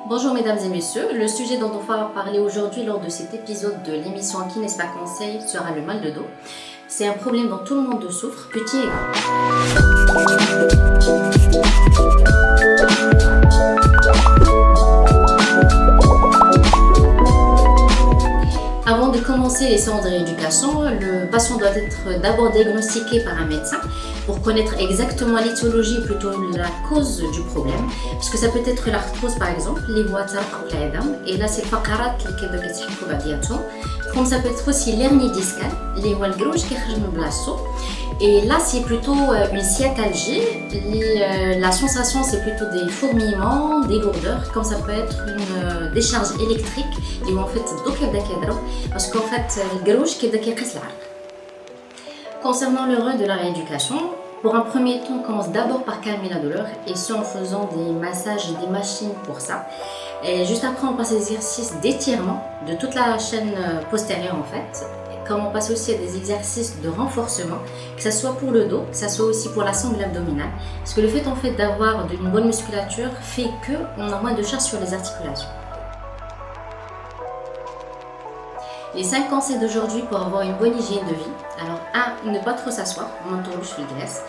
Bonjour mesdames et messieurs, le sujet dont on va parler aujourd'hui lors de cet épisode de l'émission Qui n'est-ce pas conseil sera le mal de dos. C'est un problème dont tout le monde souffre, petit et grand. Avant de commencer les séances de rééducation, le patient doit être d'abord diagnostiqué par un médecin pour connaître exactement l'étiologie, plutôt la cause du problème. Parce que ça peut être l'arthrose par exemple, les voies et là c'est le faqarat comme ça peut être aussi l'hernie discale, les voies gauche qui et là c'est plutôt une sciatalgie. La sensation c'est plutôt des fourmillements, des lourdeurs, comme ça peut être une décharge électrique et en fait parce qu'en fait le gauche qui est. Concernant le rôle de la rééducation, pour un premier temps, on commence d'abord par calmer la douleur et ce en faisant des massages et des machines pour ça. Et juste après, on passe à des exercices d'étirement de toute la chaîne postérieure en fait. Comme on passe aussi à des exercices de renforcement, que ce soit pour le dos, que ce soit aussi pour la sangle abdominale. Parce que le fait en fait d'avoir une bonne musculature fait qu'on a moins de charge sur les articulations. Les 5 conseils d'aujourd'hui pour avoir une bonne hygiène de vie. Alors 1, ne pas trop s'asseoir, manteau-louche le glace.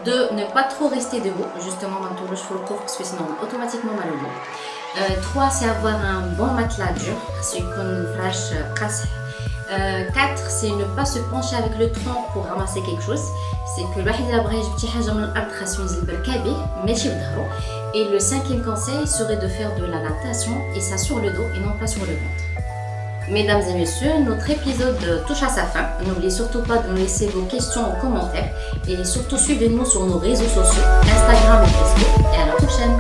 2, ne pas trop rester debout, justement manteau-louche le couvre parce que sinon on a automatiquement mal au dos. 3, c'est avoir un bon matelas dur, c'est une fraîche casse. 4, c'est ne pas se pencher avec le tronc pour ramasser quelque chose. C'est que et le 5e conseil serait de faire de la natation et ça sur le dos et non pas sur le ventre. Mesdames et messieurs, notre épisode touche à sa fin. N'oubliez surtout pas de nous laisser vos questions en commentaire et surtout suivez-nous sur nos réseaux sociaux, Instagram et Facebook. Et à la prochaine!